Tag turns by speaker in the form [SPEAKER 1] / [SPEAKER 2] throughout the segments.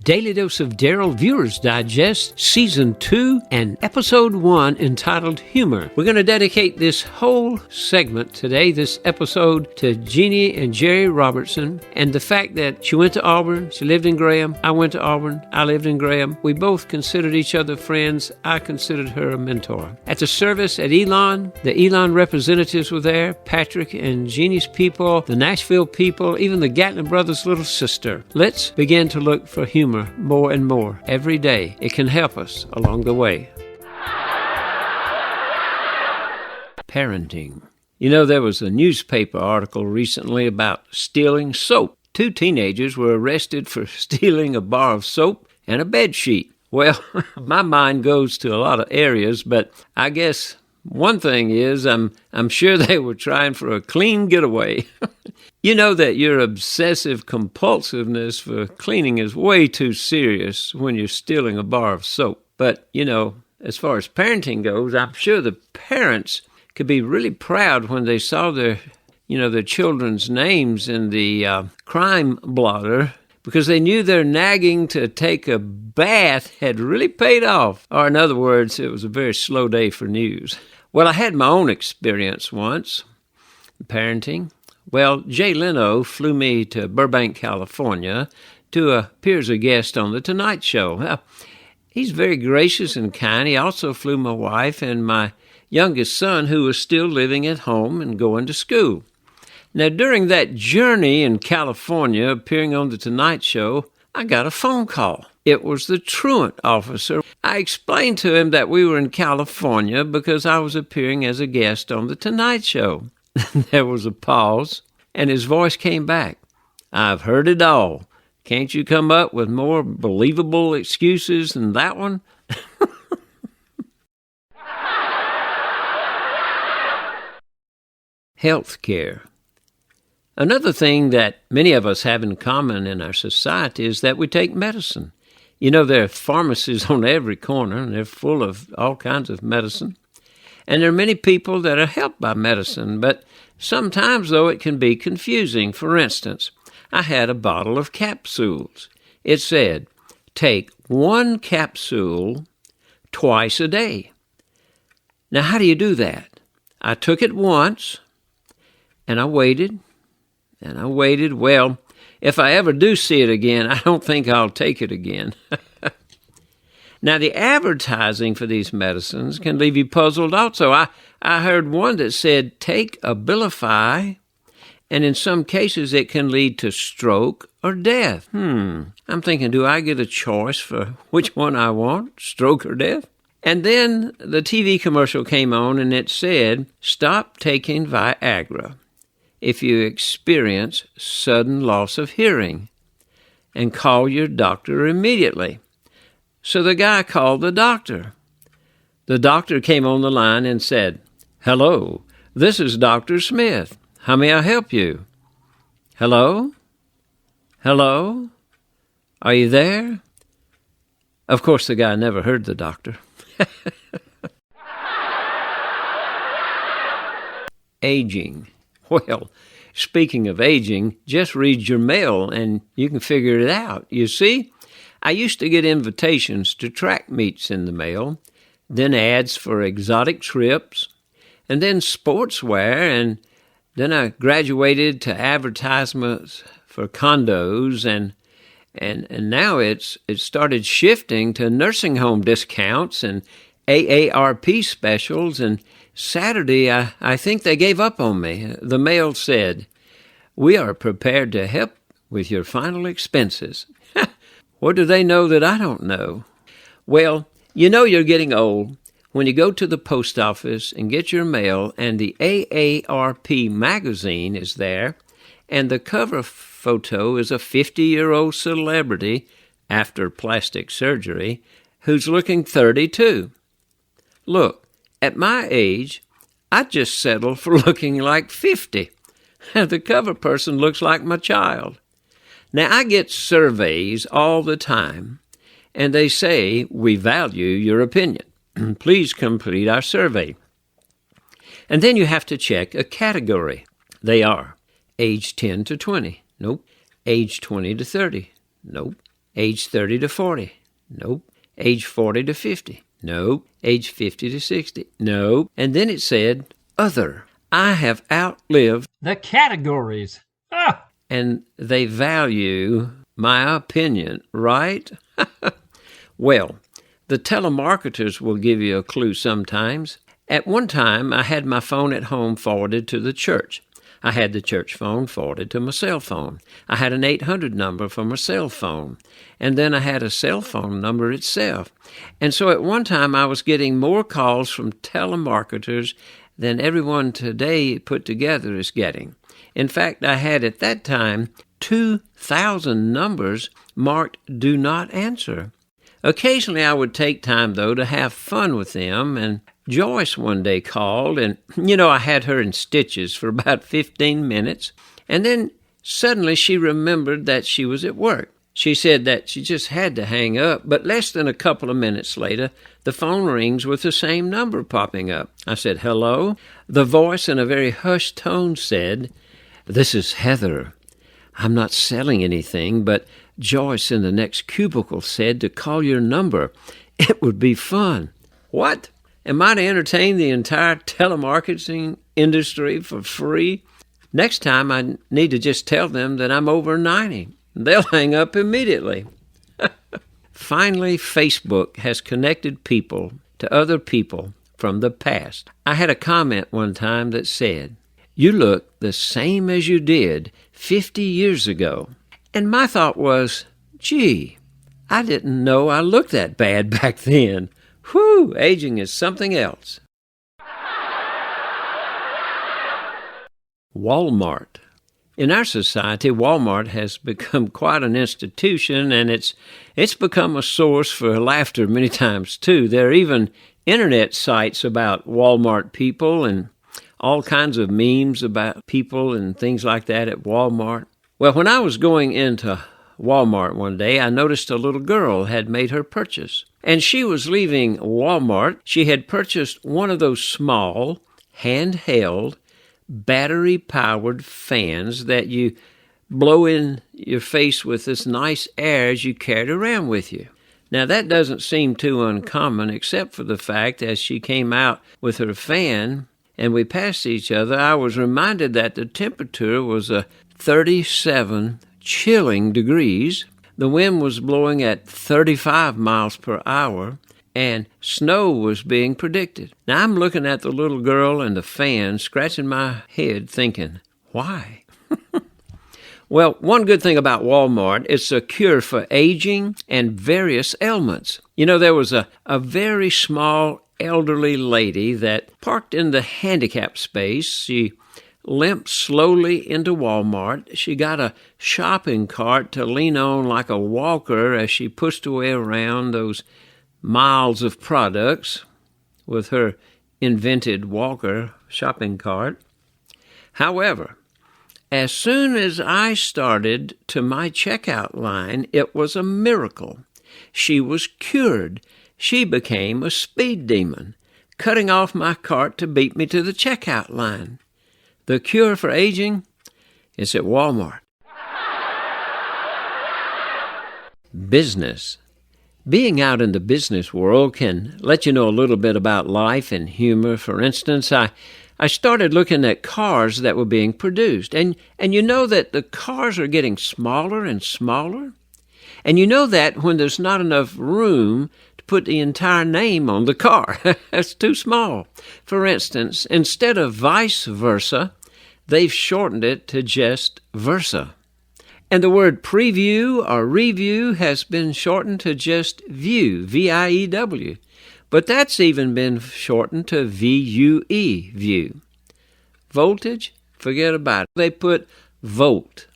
[SPEAKER 1] Daily Dose of Darryl Viewers Digest, Season 2 and Episode 1 entitled Humor. We're going to dedicate this whole segment today, this episode, to Jeanne and Jerry Robertson and the fact that she went to Auburn, she lived in Graham, I went to Auburn, I lived in Graham. We both considered each other friends. I considered her a mentor. At the service at Elon, the Elon representatives were there, Patrick and Jeanne's people, the Nashville people, even the Gatlin brothers' little sister. Let's begin to look for humor more and more every day. It can help us along the way. Parenting. You know, there was a newspaper article recently about stealing soap. 2 teenagers were arrested for stealing a bar of soap and a bed sheet. Well, my mind goes to a lot of areas, but I guess one thing is I'm sure they were trying for a clean getaway. You know that your obsessive compulsiveness for cleaning is way too serious when you're stealing a bar of soap. But, you know, as far as parenting goes, I'm sure the parents could be really proud when they saw their children's names in the crime blotter, because they knew their nagging to take a bath had really paid off. Or in other words, it was a very slow day for news. Well, I had my own experience once, parenting. Well, Jay Leno flew me to Burbank, California to appear as a guest on The Tonight Show. Well, he's very gracious and kind. He also flew my wife and my youngest son, who was still living at home and going to school. Now, during that journey in California, appearing on The Tonight Show, I got a phone call. It was the truant officer. I explained to him that we were in California because I was appearing as a guest on The Tonight Show. There was a pause, and his voice came back. "I've heard it all. Can't you come up with more believable excuses than that one?" Health care. Another thing that many of us have in common in our society is that we take medicine. You know, there are pharmacies on every corner, and they're full of all kinds of medicine. And there are many people that are helped by medicine, but sometimes, though, it can be confusing. For instance, I had a bottle of capsules. It said, take 1 capsule twice a day. Now, how do you do that? I took it once, and I waited, and I waited. Well, if I ever do see it again, I don't think I'll take it again. Now, the advertising for these medicines can leave you puzzled also. I heard one that said, take Abilify, and in some cases it can lead to stroke or death. I'm thinking, do I get a choice for which one I want, stroke or death? And then the TV commercial came on, and it said, stop taking Viagra if you experience sudden loss of hearing, and call your doctor immediately. So the guy called the doctor. The doctor came on the line and said, "Hello, this is Dr. Smith. How may I help you?" "Hello? Hello? Are you there?" Of course, the guy never heard the doctor. Aging. Well, speaking of aging, just read your mail and you can figure it out. You see, I used to get invitations to track meets in the mail, then ads for exotic trips, and then sportswear, and then I graduated to advertisements for condos, and now it started shifting to nursing home discounts and AARP specials, and Saturday I think they gave up on me. The mail said, "We are prepared to help with your final expenses." What do they know that I don't know? Well, you know you're getting old when you go to the post office and get your mail, and the AARP magazine is there, and the cover photo is a 50-year-old celebrity after plastic surgery who's looking 32. Look, at my age, I'd just settle for looking like 50. The cover person looks like my child. Now, I get surveys all the time, and they say, "We value your opinion. Please complete our survey." And then you have to check a category. They are age 10 to 20. Nope. Age 20 to 30. Nope. Age 30 to 40. Nope. Age 40 to 50. Nope. Age 50 to 60. Nope. And then it said, other. I have outlived
[SPEAKER 2] the categories.
[SPEAKER 1] And they value my opinion, right? Well, the telemarketers will give you a clue sometimes. At one time, I had my phone at home forwarded to the church. I had the church phone forwarded to my cell phone. I had an 800 number for my cell phone. And then I had a cell phone number itself. And so at one time, I was getting more calls from telemarketers than everyone today put together is getting. In fact, I had at that time 2,000 numbers marked Do Not Answer. Occasionally, I would take time, though, to have fun with them, and Joyce one day called, and, I had her in stitches for about 15 minutes, and then suddenly she remembered that she was at work. She said that she just had to hang up, but less than a couple of minutes later, the phone rings with the same number popping up. I said, hello? The voice in a very hushed tone said, this is Heather. I'm not selling anything, but Joyce in the next cubicle said to call your number. It would be fun. What? Am I to entertain the entire telemarketing industry for free? Next time I need to just tell them that I'm over 90. They'll hang up immediately. Finally, Facebook has connected people to other people from the past. I had a comment one time that said, you look the same as you did 50 years ago. And my thought was, gee, I didn't know I looked that bad back then. Whew, aging is something else. Walmart. In our society, Walmart has become quite an institution, and it's become a source for laughter many times, too. There are even internet sites about Walmart people and all kinds of memes about people and things like that at Walmart. Well, when I was going into Walmart one day, I noticed a little girl had made her purchase. And she was leaving Walmart. She had purchased one of those small, handheld, battery-powered fans that you blow in your face with this nice air as you carry it around with you. Now, that doesn't seem too uncommon, except for the fact as she came out with her fan and we passed each other, I was reminded that the temperature was 37 chilling degrees. The wind was blowing at 35 miles per hour, and snow was being predicted. Now, I'm looking at the little girl and the fan, scratching my head, thinking, why? Well, one good thing about Walmart, it's a cure for aging and various ailments. There was a very small elderly lady that parked in the handicap space. She limped slowly into Walmart. She got a shopping cart to lean on like a walker as she pushed her way around those miles of products with her invented walker shopping cart. However, as soon as I started to my checkout line, it was a miracle. She was cured. She became a speed demon, cutting off my cart to beat me to the checkout line. The cure for aging is at Walmart. Business. Being out in the business world can let you know a little bit about life and humor. For instance, I started looking at cars that were being produced. And you know that the cars are getting smaller and smaller. And you know that when there's not enough room to put the entire name on the car. That's too small. For instance, instead of vice versa, they've shortened it to just Versa. And the word preview or review has been shortened to just View, V-I-E-W. But that's even been shortened to V-U-E, View. Voltage? Forget about it. They put Volt.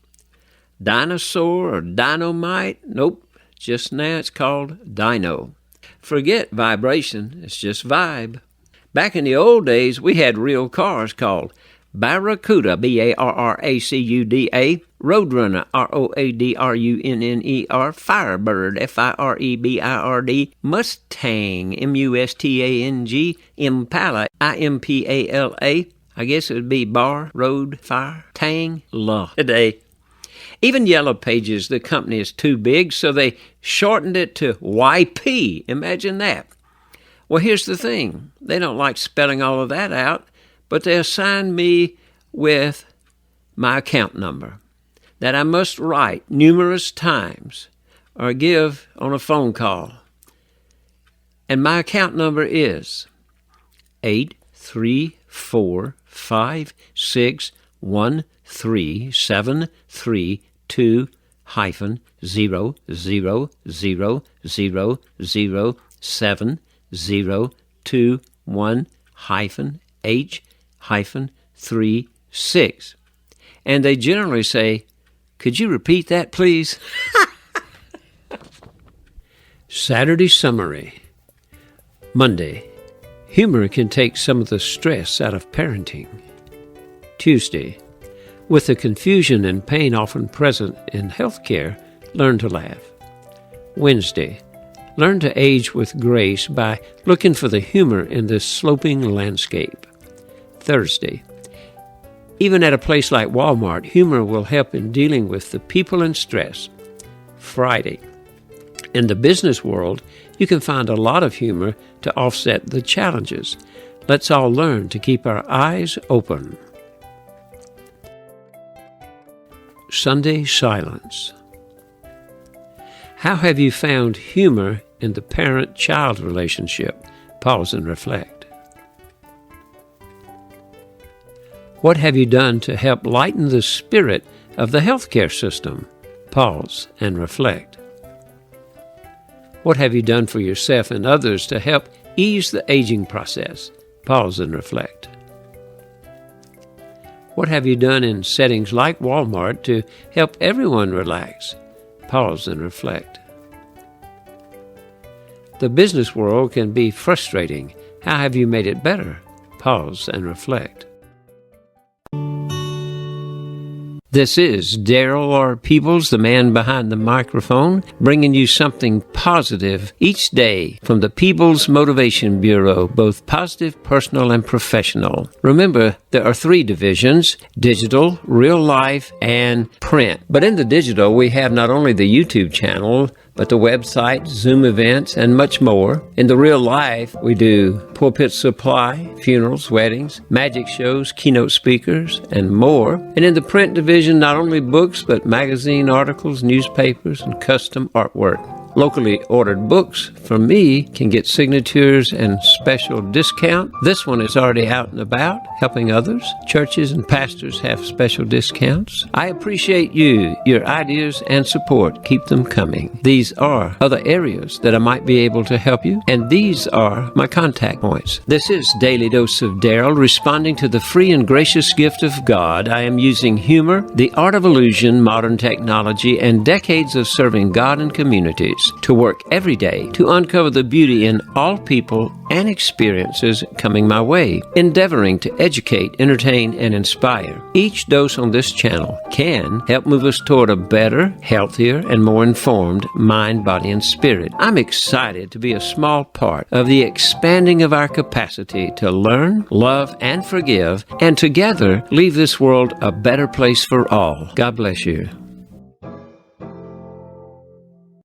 [SPEAKER 1] Dinosaur or Dynamite? Nope. Just now it's called Dino. Forget vibration. It's just vibe. Back in the old days, we had real cars called Barracuda, B-A-R-R-A-C-U-D-A, Roadrunner, R-O-A-D-R-U-N-N-E-R, Firebird, F-I-R-E-B-I-R-D, Mustang, M-U-S-T-A-N-G, Impala, I-M-P-A-L-A, I guess it would be Bar, Road, Fire, Tang, La today. Even Yellow Pages, the company, is too big, so they shortened it to YP. Imagine that. Well, here's the thing. They don't like spelling all of that out, but they assigned me with my account number that I must write numerous times or give on a phone call. And my account number is 834-561-3000-7021-H-36. And they generally say, "Could you repeat that, please?" Saturday summary. Monday, humor can take some of the stress out of parenting. Tuesday, with the confusion and pain often present in healthcare, learn to laugh. Wednesday, learn to age with grace by looking for the humor in this sloping landscape. Thursday, even at a place like Walmart, humor will help in dealing with the people in stress. Friday, in the business world, you can find a lot of humor to offset the challenges. Let's all learn to keep our eyes open. Sunday silence. How have you found humor in the parent-child relationship? Pause and reflect. What have you done to help lighten the spirit of the healthcare system? Pause and reflect. What have you done for yourself and others to help ease the aging process? Pause and reflect. What have you done in settings like Walmart to help everyone relax? Pause and reflect. The business world can be frustrating. How have you made it better? Pause and reflect. This is Darryl R. Peebles, the man behind the microphone, bringing you something positive each day from the Peebles Motivation Bureau, both positive, personal, and professional. Remember, there are 3 divisions: digital, real life, and print. But in the digital, we have not only the YouTube channel, but the website, Zoom events, and much more. In the real life, we do pulpit supply, funerals, weddings, magic shows, keynote speakers, and more. And in the print division, not only books, but magazine articles, newspapers, and custom artwork. Locally ordered books from me can get signatures and special discount. This one is already out and about, helping others. Churches and pastors have special discounts. I appreciate you, your ideas, and support. Keep them coming. These are other areas that I might be able to help you, and these are my contact points. This is Daily Dose of Darryl, responding to the free and gracious gift of God. I am using humor, the art of illusion, modern technology, and decades of serving God and communities to work every day to uncover the beauty in all people and experiences coming my way, endeavoring to educate, entertain, and inspire. Each dose on this channel can help move us toward a better, healthier, and more informed mind, body, and spirit. I'm excited to be a small part of the expanding of our capacity to learn, love, and forgive, and together leave this world a better place for all. God bless you.